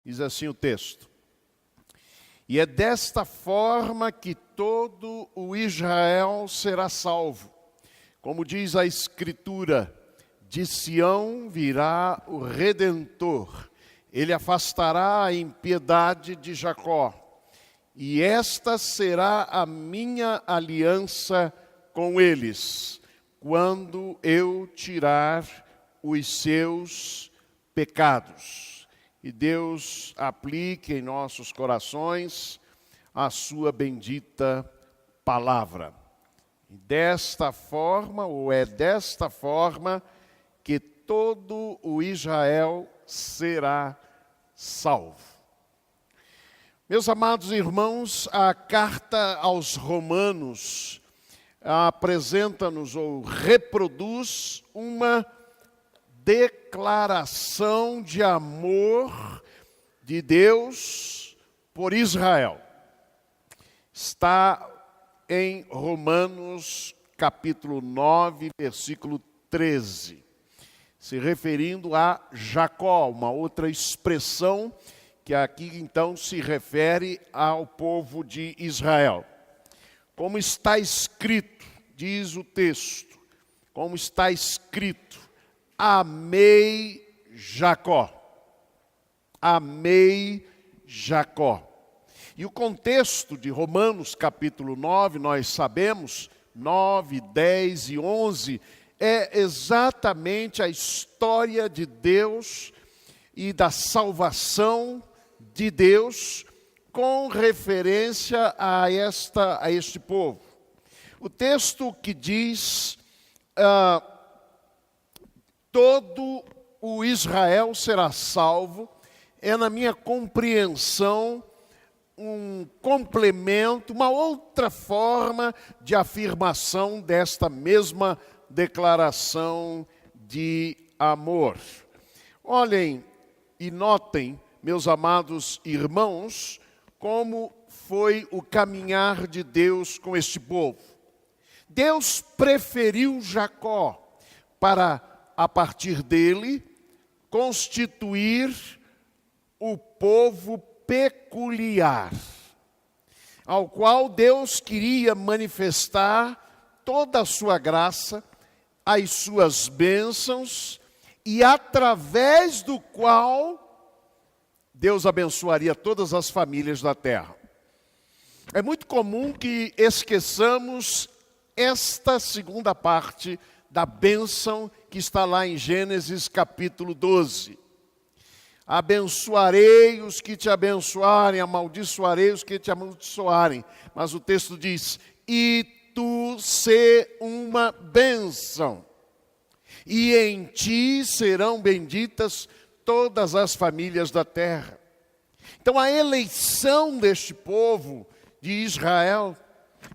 Diz assim o texto: e é desta forma que todo o Israel será salvo. Como diz a Escritura, de Sião virá o Redentor. Ele afastará a impiedade de Jacó. E esta será a minha aliança com eles, quando eu tirar os seus pecados. E Deus aplique em nossos corações a sua bendita palavra. Desta forma, ou é desta forma, que todo o Israel será salvo. Meus amados irmãos, a carta aos Romanos apresenta-nos ou reproduz uma declaração de amor de Deus por Israel. Está em Romanos capítulo 9, versículo 13, se referindo a Jacó, uma outra expressão que aqui então se refere ao povo de Israel. Como está escrito, diz o texto, como está escrito: amei Jacó. Amei Jacó. E o contexto de Romanos capítulo 9, nós sabemos, 9, 10 e 11, é exatamente a história de Deus e da salvação de Deus com referência a este povo. O texto que diz: todo o Israel será salvo, é, na minha compreensão, um complemento, uma outra forma de afirmação desta mesma declaração de amor. Olhem e notem, meus amados irmãos, como foi o caminhar de Deus com este povo. Deus preferiu Jacó para, a partir dele, constituir o povo peculiar, ao qual Deus queria manifestar toda a sua graça, as suas bênçãos, e através do qual Deus abençoaria todas as famílias da terra. É muito comum que esqueçamos esta segunda parte da bênção que está lá em Gênesis capítulo 12. Abençoarei os que te abençoarem, amaldiçoarei os que te amaldiçoarem. Mas o texto diz: e tu sê uma bênção, e em ti serão benditas todas as famílias da terra. Então a eleição deste povo de Israel,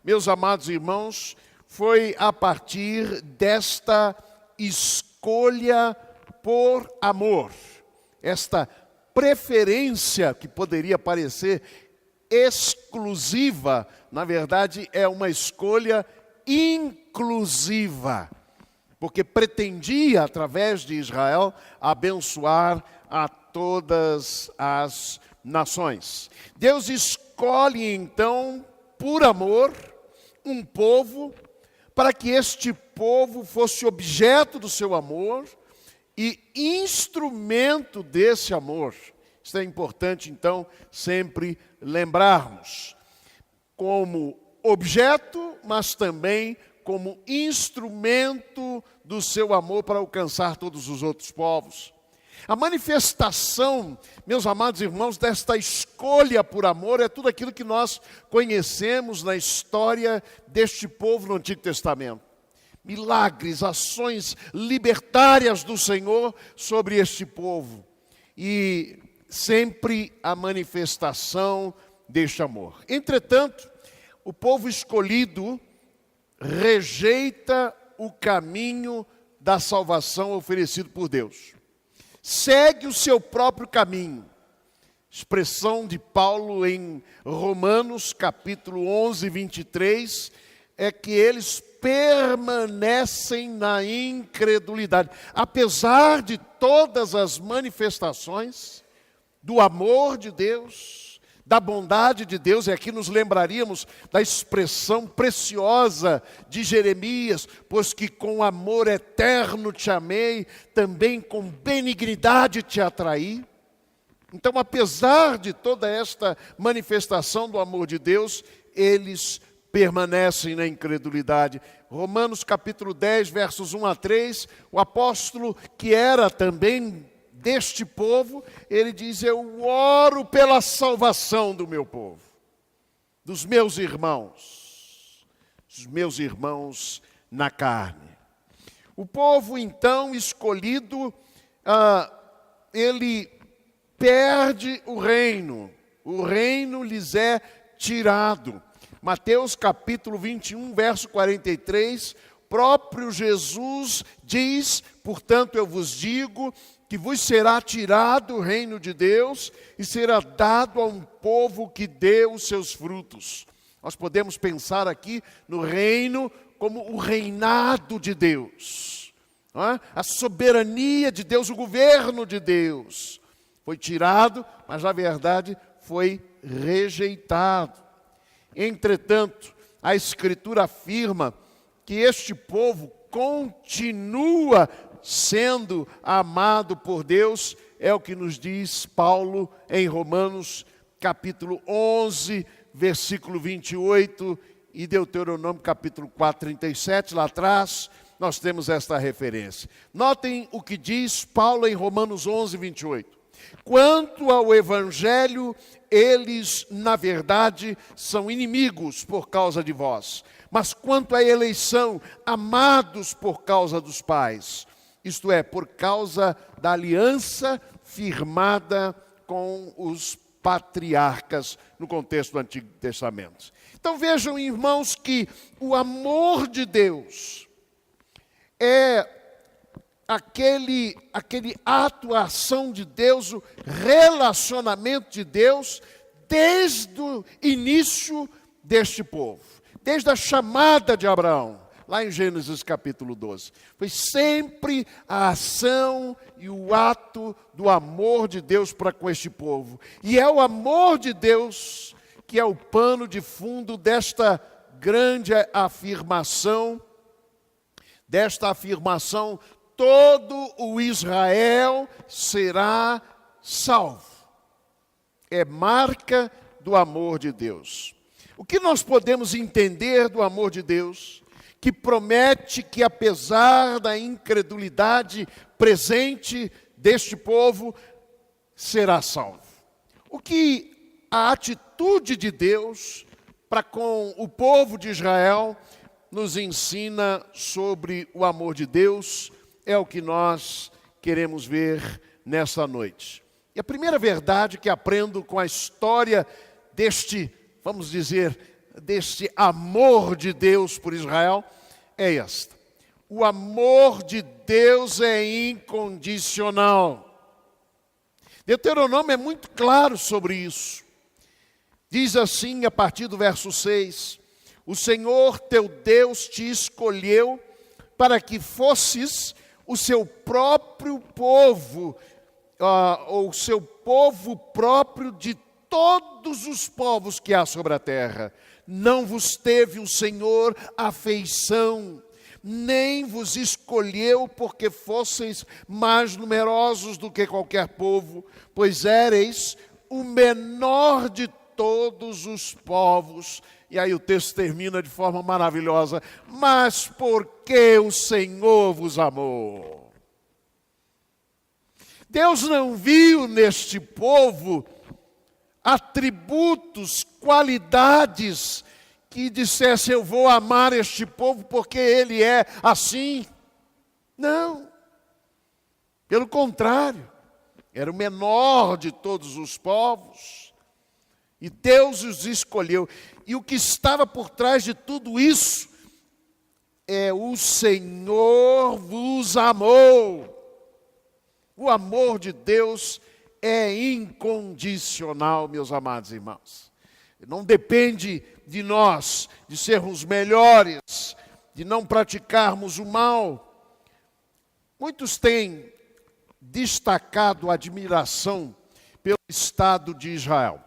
meus amados irmãos, foi a partir desta escolha por amor. Esta preferência que poderia parecer exclusiva, na verdade é uma escolha inclusiva, porque pretendia, através de Israel, abençoar a todas as nações. Deus escolhe então, por amor, um povo, para que este povo fosse objeto do seu amor e instrumento desse amor. Isso é importante, então, sempre lembrarmos. Como objeto, mas também como instrumento do seu amor para alcançar todos os outros povos. A manifestação, meus amados irmãos, desta escolha por amor é tudo aquilo que nós conhecemos na história deste povo no Antigo Testamento. Milagres, ações libertárias do Senhor sobre este povo. E sempre a manifestação deste amor. Entretanto, o povo escolhido rejeita o caminho da salvação oferecido por Deus. Segue o seu próprio caminho. Expressão de Paulo em Romanos, capítulo 11, 23, é que eles permanecem na incredulidade. Apesar de todas as manifestações, do amor de Deus, da bondade de Deus, e aqui nos lembraríamos da expressão preciosa de Jeremias, pois que com amor eterno te amei, também com benignidade te atraí. Então, apesar de toda esta manifestação do amor de Deus, eles permanecem na incredulidade. Romanos capítulo 10, versos 1 a 3, o apóstolo, que era também deste povo, ele diz: eu oro pela salvação do meu povo, dos meus irmãos na carne. O povo então escolhido, ele perde o reino lhes é tirado. Mateus capítulo 21, verso 43, próprio Jesus diz: portanto eu vos digo que vos será tirado o reino de Deus e será dado a um povo que dê os seus frutos. Nós podemos pensar aqui no reino como o reinado de Deus, a soberania de Deus, o governo de Deus. Foi tirado, mas na verdade foi rejeitado. Entretanto, a Escritura afirma que este povo continua sendo amado por Deus, é o que nos diz Paulo em Romanos capítulo 11, versículo 28, e Deuteronômio capítulo 4, 37, lá atrás, nós temos esta referência. Notem o que diz Paulo em Romanos 11, 28. Quanto ao Evangelho, eles, na verdade, são inimigos por causa de vós. Mas quanto à eleição, amados por causa dos pais. Isto é, por causa da aliança firmada com os patriarcas no contexto do Antigo Testamento. Então vejam, irmãos, que o amor de Deus é aquele ato, a ação de Deus, o relacionamento de Deus, desde o início deste povo, desde a chamada de Abraão, lá em Gênesis capítulo 12. Foi sempre a ação e o ato do amor de Deus para com este povo. E é o amor de Deus que é o pano de fundo desta grande afirmação, todo o Israel será salvo. É marca do amor de Deus. O que nós podemos entender do amor de Deus, que promete que apesar da incredulidade presente deste povo, será salvo? O que a atitude de Deus para com o povo de Israel nos ensina sobre o amor de Deus, é o que nós queremos ver nesta noite. E a primeira verdade que aprendo com a história deste, vamos dizer, deste amor de Deus por Israel, é esta: o amor de Deus é incondicional. Deuteronômio é muito claro sobre isso. Diz assim, a partir do verso 6, o Senhor teu Deus te escolheu para que fosses o seu próprio povo, ou o seu povo próprio de todos os povos que há sobre a terra. Não vos teve o Senhor afeição, nem vos escolheu porque fosseis mais numerosos do que qualquer povo, pois éreis o menor de todos os povos. E aí o texto termina de forma maravilhosa: mas porque o Senhor vos amou. Deus não viu neste povo atributos, qualidades que dissesse: eu vou amar este povo porque ele é assim. Não. Pelo contrário, era o menor de todos os povos. E Deus os escolheu. E o que estava por trás de tudo isso é: o Senhor vos amou. O amor de Deus é incondicional, meus amados irmãos. Não depende de nós, de sermos melhores, de não praticarmos o mal. Muitos têm destacado a admiração pelo Estado de Israel.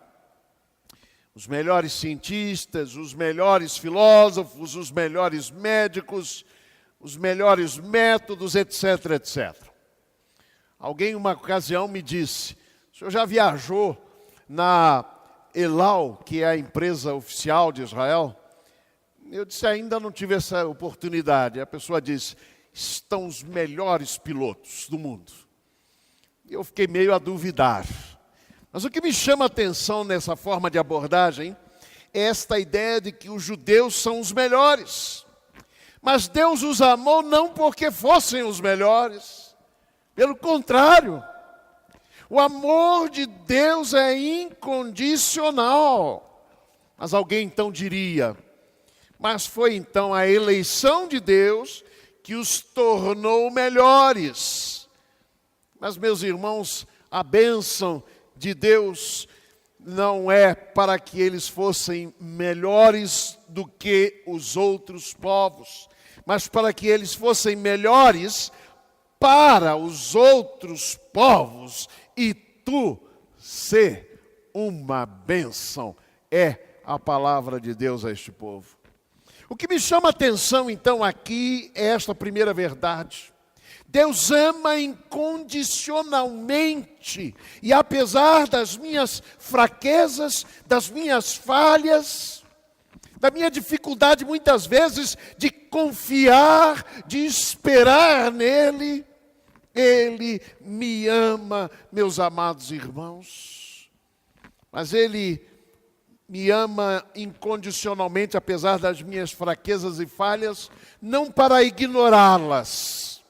Os melhores cientistas, os melhores filósofos, os melhores médicos, os melhores métodos, etc, etc. Alguém, uma ocasião, me disse: o senhor já viajou na El Al, que é a empresa oficial de Israel? Eu disse: ainda não tive essa oportunidade. A pessoa disse: estão os melhores pilotos do mundo. Eu fiquei meio a duvidar. Mas o que me chama a atenção nessa forma de abordagem é esta ideia de que os judeus são os melhores. Mas Deus os amou não porque fossem os melhores. Pelo contrário, o amor de Deus é incondicional. Mas alguém então diria: mas foi então a eleição de Deus que os tornou melhores. Mas, meus irmãos, a bênção de Deus não é para que eles fossem melhores do que os outros povos, mas para que eles fossem melhores para os outros povos, e tu ser uma bênção, é a palavra de Deus a este povo. O que me chama a atenção então aqui é esta primeira verdade. Deus ama incondicionalmente, e apesar das minhas fraquezas, das minhas falhas, da minha dificuldade muitas vezes de confiar, de esperar nele, Ele me ama, meus amados irmãos. Mas Ele me ama incondicionalmente, apesar das minhas fraquezas e falhas, não para ignorá-las,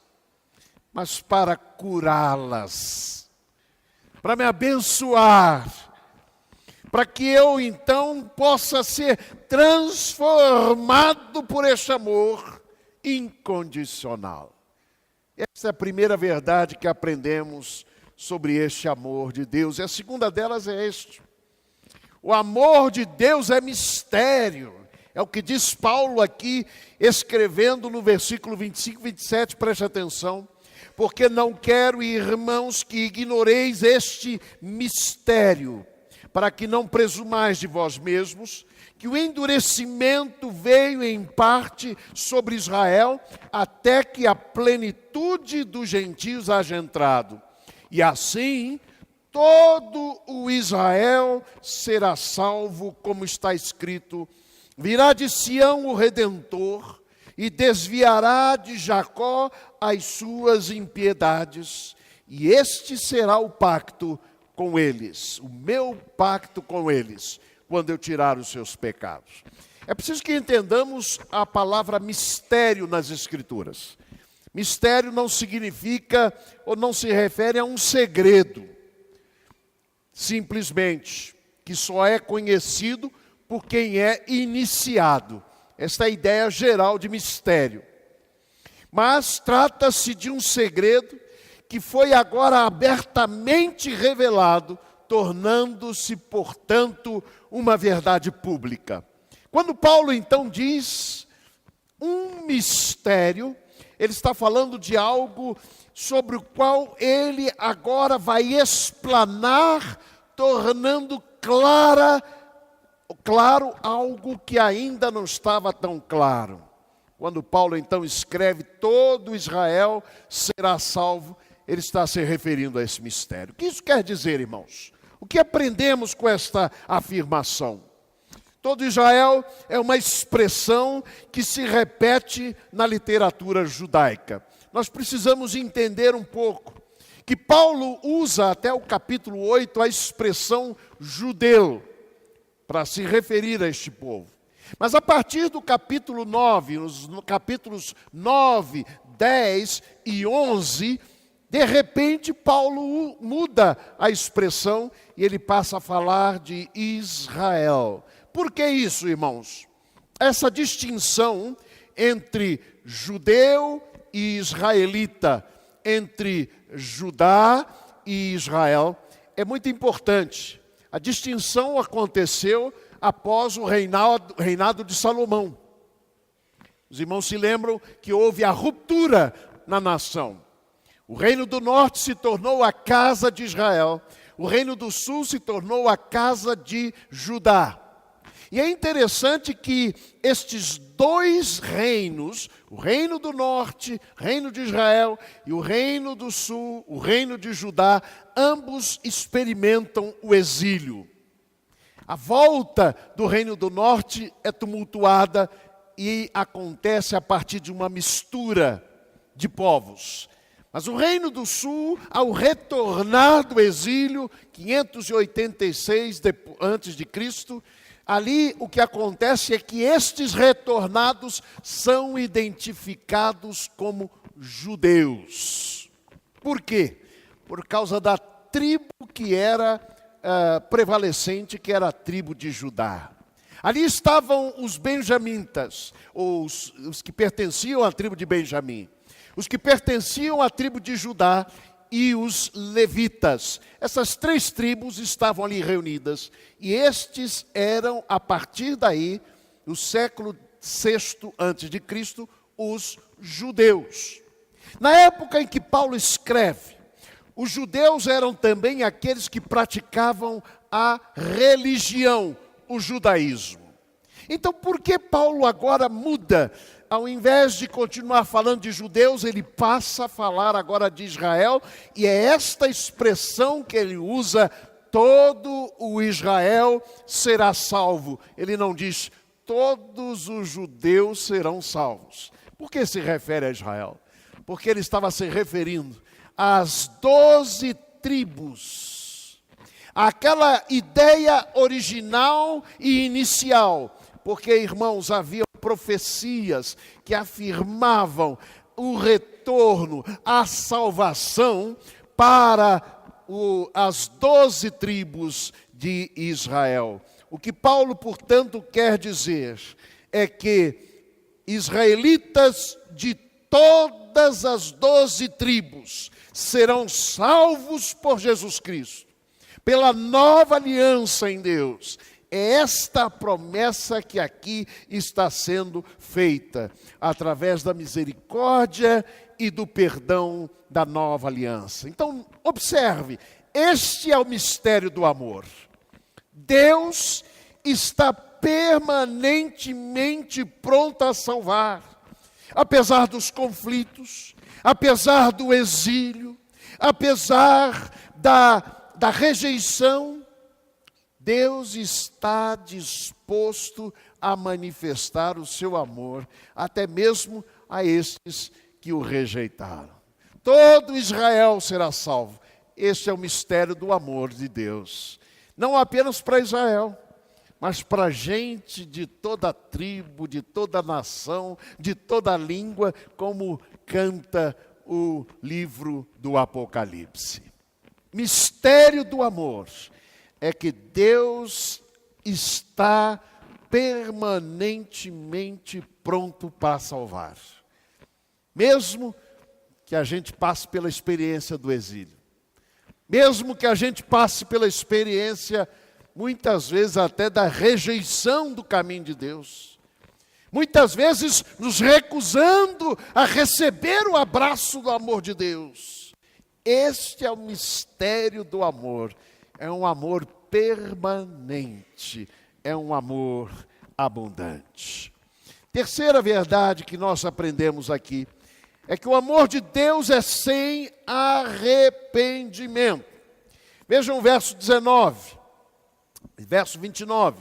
mas para curá-las, para me abençoar, para que eu então possa ser transformado por este amor incondicional. Essa é a primeira verdade que aprendemos sobre este amor de Deus. E a segunda delas é este: o amor de Deus é mistério. É o que diz Paulo aqui, escrevendo no versículo 25 e 27, preste atenção. Porque não quero, irmãos, que ignoreis este mistério, para que não presumais de vós mesmos, que o endurecimento veio em parte sobre Israel, até que a plenitude dos gentios haja entrado. E assim, todo o Israel será salvo, como está escrito: virá de Sião o Redentor, e desviará de Jacó as suas impiedades, e este será o pacto com eles, o meu pacto com eles, quando eu tirar os seus pecados. É preciso que entendamos a palavra mistério nas Escrituras. Mistério não significa ou não se refere a um segredo, simplesmente, que só é conhecido por quem é iniciado. Esta é a ideia geral de mistério. Mas trata-se de um segredo que foi agora abertamente revelado, tornando-se, portanto, uma verdade pública. Quando Paulo então diz um mistério, ele está falando de algo sobre o qual ele agora vai explanar, tornando claro algo que ainda não estava tão claro. Quando Paulo então escreve: todo Israel será salvo, ele está se referindo a esse mistério. O que isso quer dizer, irmãos? O que aprendemos com esta afirmação? Todo Israel é uma expressão que se repete na literatura judaica. Nós precisamos entender um pouco que Paulo usa até o capítulo 8 a expressão judeu para se referir a este povo. Mas a partir do capítulo 9, nos capítulos 9, 10 e 11, de repente Paulo muda a expressão e ele passa a falar de Israel. Por que isso, irmãos? Essa distinção entre judeu e israelita, entre Judá e Israel, é muito importante. A distinção aconteceu após o reinado de Salomão. Os irmãos se lembram que houve a ruptura na nação. O reino do norte se tornou a casa de Israel. o reino do sul se tornou a casa de Judá. E é interessante que estes dois reinos, o reino do norte, reino de Israel, e o reino do sul, o reino de Judá, ambos experimentam o exílio. A volta do reino do norte é tumultuada e acontece a partir de uma mistura de povos. Mas o reino do sul, ao retornar do exílio, 586 antes de Cristo, ali o que acontece é que estes retornados são identificados como judeus. Por quê? Por causa da tribo que era prevalecente, que era a tribo de Judá. Ali estavam os benjamitas, os que pertenciam à tribo de Benjamim, os que pertenciam à tribo de Judá e os levitas. Essas três tribos estavam ali reunidas, e estes eram, a partir daí, no século VI a.C., os judeus. Na época em que Paulo escreve, os judeus eram também aqueles que praticavam a religião, o judaísmo. Então, por que Paulo agora muda? Ao invés de continuar falando de judeus, ele passa a falar agora de Israel, e é esta expressão que ele usa: todo o Israel será salvo. Ele não diz todos os judeus serão salvos. Por que se refere a Israel? Porque ele estava se referindo às 12 tribos, aquela ideia original e inicial. Porque, irmãos, havia profecias que afirmavam o retorno, a salvação para as 12 tribos de Israel. O que Paulo, portanto, quer dizer é que israelitas de todas as 12 tribos serão salvos por Jesus Cristo, pela nova aliança em Deus. É esta a promessa que aqui está sendo feita, através da misericórdia e do perdão da nova aliança. Então, observe, este é o mistério do amor. Deus está permanentemente pronto a salvar, apesar dos conflitos, apesar do exílio, apesar da rejeição. Deus está disposto a manifestar o seu amor, até mesmo a estes que o rejeitaram. Todo Israel será salvo. Este é o mistério do amor de Deus. Não apenas para Israel, mas para a gente de toda tribo, de toda nação, de toda língua, como canta o livro do Apocalipse. Mistério do amor é que Deus está permanentemente pronto para salvar. Mesmo que a gente passe pela experiência do exílio. Mesmo que a gente passe pela experiência, muitas vezes até da rejeição do caminho de Deus. Muitas vezes nos recusando a receber o abraço do amor de Deus. Este é o mistério do amor. É um amor permanente, é um amor abundante. Terceira verdade que nós aprendemos aqui é que o amor de Deus é sem arrependimento. Vejam o verso 19, verso 29.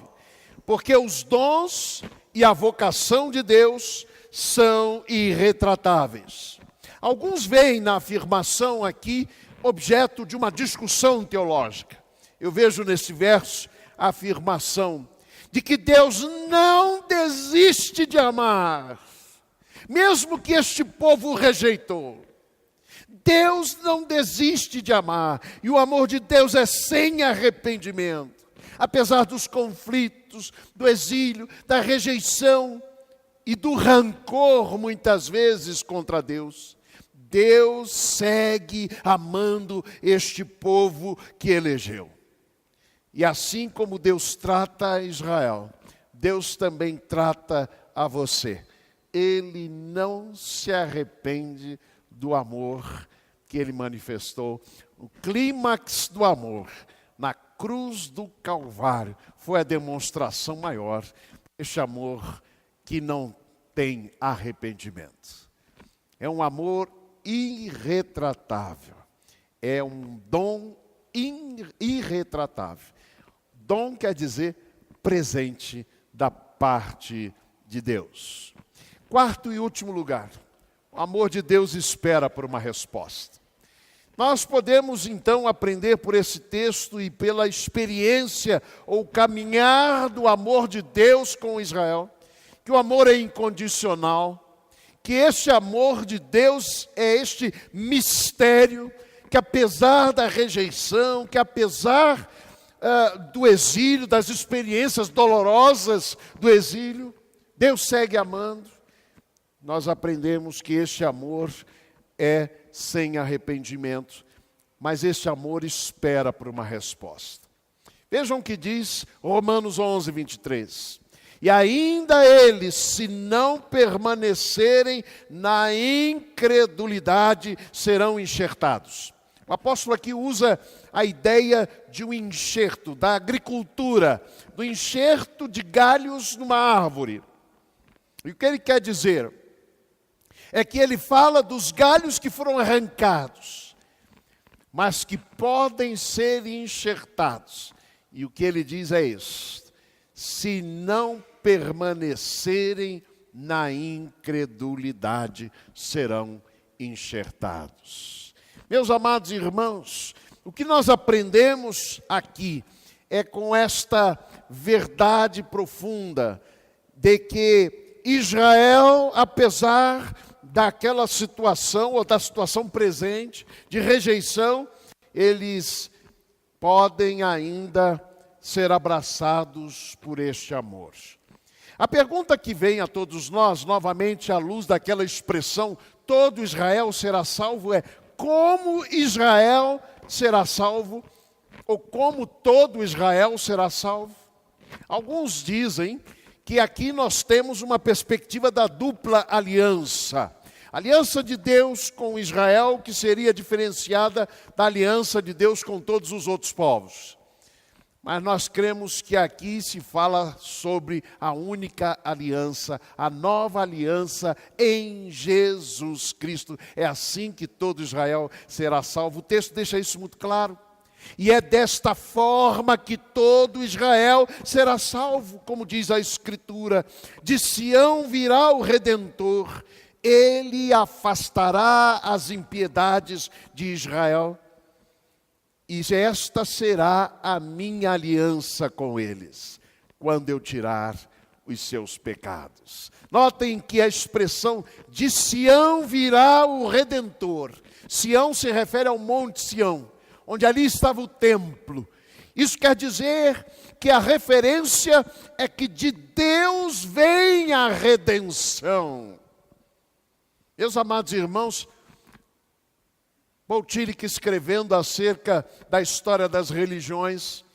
Porque os dons e a vocação de Deus são irretratáveis. Alguns veem na afirmação aqui objeto de uma discussão teológica. Eu vejo nesse verso a afirmação de que Deus não desiste de amar, mesmo que este povo o rejeitou. Deus não desiste de amar, e o amor de Deus é sem arrependimento. Apesar dos conflitos, do exílio, da rejeição e do rancor, muitas vezes, contra Deus, Deus segue amando este povo que elegeu. E assim como Deus trata a Israel, Deus também trata a você. Ele não se arrepende do amor que ele manifestou. O clímax do amor, na cruz do Calvário, foi a demonstração maior deste amor que não tem arrependimento. É um amor irretratável. É um dom irretratável. Dom quer dizer presente da parte de Deus. Quarto e último lugar, o amor de Deus espera por uma resposta. Nós podemos então aprender por esse texto e pela experiência ou caminhar do amor de Deus com Israel, que o amor é incondicional, que este amor de Deus é este mistério, que apesar da rejeição, que apesar do exílio, das experiências dolorosas do exílio, Deus segue amando. Nós aprendemos que este amor é sem arrependimento, mas este amor espera por uma resposta. Vejam o que diz Romanos 11, 23. E ainda eles, se não permanecerem na incredulidade, serão enxertados. O apóstolo aqui usa a ideia de um enxerto, da agricultura, do enxerto de galhos numa árvore. E o que ele quer dizer? É que ele fala dos galhos que foram arrancados, mas que podem ser enxertados. E o que ele diz é isso: se não permanecerem na incredulidade, serão enxertados. Meus amados irmãos, o que nós aprendemos aqui é com esta verdade profunda de que Israel, apesar daquela situação, ou da situação presente, de rejeição, eles podem ainda ser abraçados por este amor. A pergunta que vem a todos nós, novamente à luz daquela expressão, todo Israel será salvo, é: como Israel será salvo? Ou como todo Israel será salvo? Alguns dizem que aqui nós temos uma perspectiva da dupla aliança. Aliança de Deus com Israel, que seria diferenciada da aliança de Deus com todos os outros povos. Mas nós cremos que aqui se fala sobre a única aliança, a nova aliança em Jesus Cristo. É assim que todo Israel será salvo. O texto deixa isso muito claro. E é desta forma que todo Israel será salvo, como diz a Escritura: de Sião virá o Redentor, ele afastará as impiedades de Israel, e esta será a minha aliança com eles, quando eu tirar os seus pecados. Notem que a expressão de Sião virá o Redentor. Sião se refere ao Monte Sião, onde ali estava o templo. Isso quer dizer que a referência é que de Deus vem a redenção. Meus amados irmãos, Paul Tillich, escrevendo acerca da história das religiões,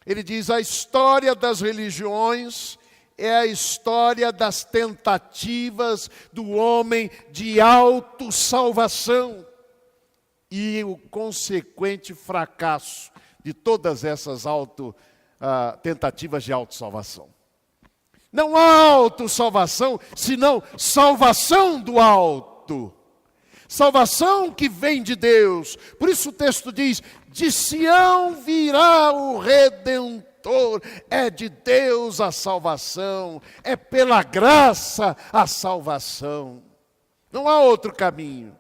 ele diz: a história das religiões é a história das tentativas do homem de autossalvação e o consequente fracasso de todas essas tentativas de autossalvação. Não há autossalvação, senão salvação do alto. Salvação que vem de Deus. Por isso o texto diz: de Sião virá o Redentor. É de Deus a salvação, é pela graça a salvação. Não há outro caminho.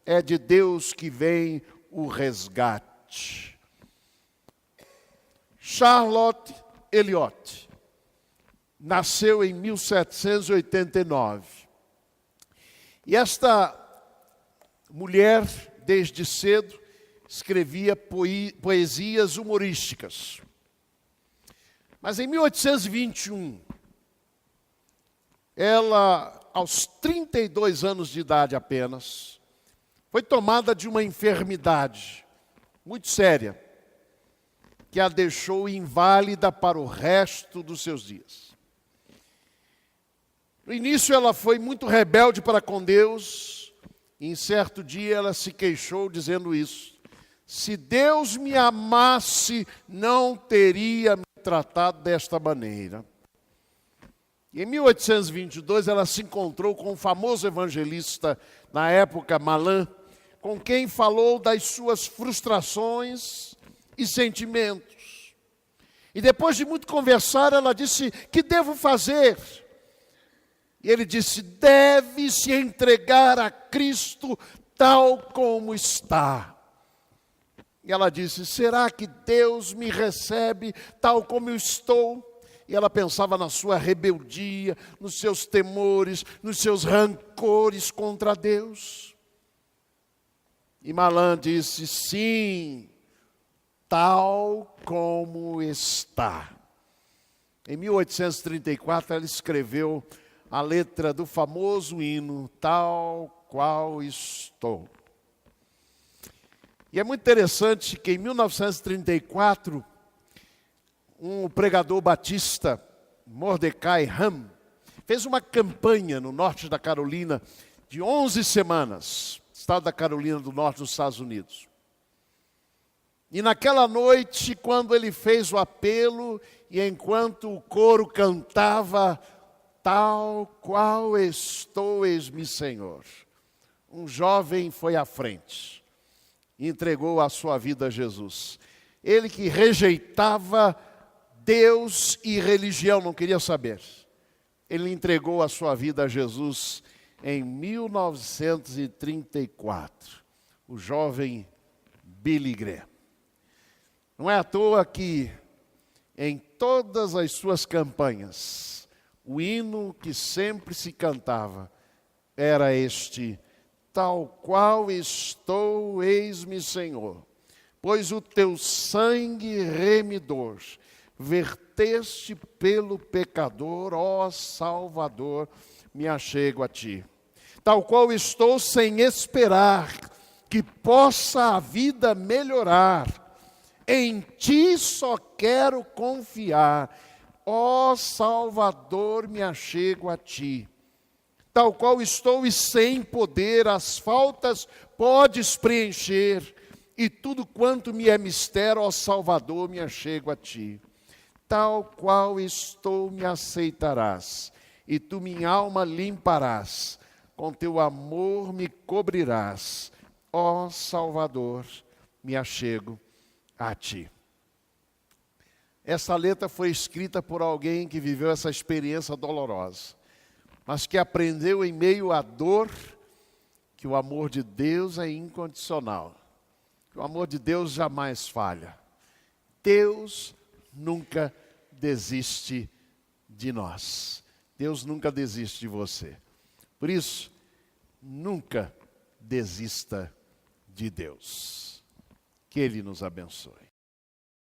É de Deus que vem o resgate. Charlotte Eliot nasceu em 1789. E esta mulher, desde cedo, escrevia poesias humorísticas. Mas em 1821, ela, aos 32 anos de idade apenas, foi tomada de uma enfermidade muito séria, que a deixou inválida para o resto dos seus dias. No início ela foi muito rebelde para com Deus, Em certo dia ela se queixou dizendo isso: se Deus me amasse, não teria me tratado desta maneira. E em 1822 ela se encontrou com o famoso evangelista na época, Malan, com quem falou das suas frustrações e sentimentos. E depois de muito conversar, ela disse: que devo fazer? E ele disse: deve se entregar a Cristo tal como está. E ela disse: será que Deus me recebe tal como eu estou? E ela pensava na sua rebeldia, nos seus temores, nos seus rancores contra Deus. E Malan disse: sim, tal como está. Em 1834 ela escreveu a letra do famoso hino, Tal Qual Estou. E é muito interessante que em 1934, um pregador batista, Mordecai Ham, fez uma campanha no norte da Carolina de 11 semanas, estado da Carolina do Norte, dos Estados Unidos. E naquela noite, quando ele fez o apelo, e enquanto o coro cantava, Tal qual estou, eis-me, Senhor, um jovem foi à frente e entregou a sua vida a Jesus. Ele que rejeitava Deus e religião, não queria saber. Ele entregou a sua vida a Jesus em 1934. O jovem Billy Graham. Não é à toa que em todas as suas campanhas, o hino que sempre se cantava era este: tal qual estou, eis-me, Senhor, pois o teu sangue remidor verteste pelo pecador, ó Salvador, me achego a ti. Tal qual estou, sem esperar que possa a vida melhorar, em ti só quero confiar, ó Salvador, me achego a ti. Tal qual estou e sem poder, as faltas podes preencher, e tudo quanto me é mistério, ó Salvador, me achego a ti. Tal qual estou, me aceitarás, e tu minha alma limparás, com teu amor me cobrirás, ó Salvador, me achego a ti. Essa letra foi escrita por alguém que viveu essa experiência dolorosa, mas que aprendeu em meio à dor que o amor de Deus é incondicional, que o amor de Deus jamais falha. Deus nunca desiste de nós. Deus nunca desiste de você. Por isso, nunca desista de Deus. Que Ele nos abençoe.